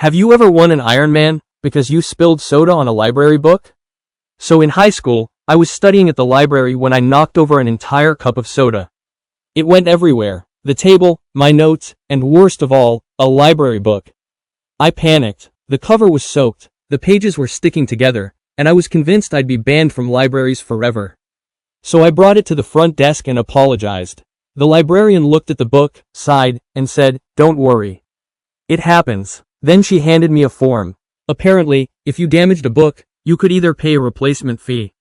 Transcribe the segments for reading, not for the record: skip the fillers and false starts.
Have you ever won an Ironman because you spilled soda on a library book? So in high school, I was studying at the library when I knocked over an entire cup of soda. It went everywhere, the table, my notes, and worst of all, a library book. I panicked. The cover was soaked, the pages were sticking together, and I was convinced I'd be banned from libraries forever. So I brought it to the front desk and apologized. The librarian looked at the book, sighed, and said, "Don't worry. It happens." Then she handed me a form. Apparently, if you damaged a book, you could either pay a replacement fee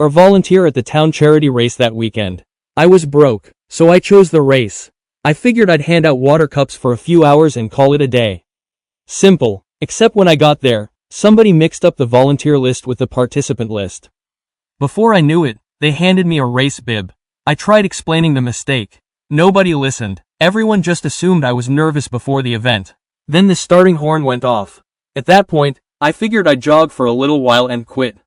or volunteer at the town charity race that weekend. I was broke, so I chose the race. I figured I'd hand out water cups for a few hours and call it a day. Simple, except when I got there, somebody mixed up the volunteer list with the participant list. Before I knew it, they handed me a race bib. I tried explaining the mistake. Nobody listened. Everyone just assumed I was nervous before the event. Then the starting horn went off. At that point, I figured I'd jog for a little while and quit.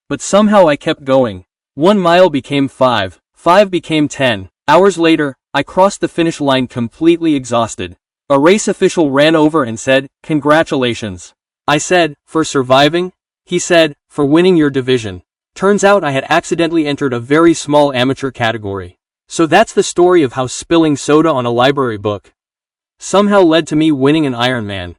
But somehow I kept going. 1 mile became 5, 5 became 10. Hours later, I crossed the finish line completely exhausted. A race official ran over and said, "Congratulations." I said, "For surviving?" He said, "For winning your division." Turns out I had accidentally entered a very small amateur category. So that's the story of how spilling soda on a library book somehow led to me winning an Ironman.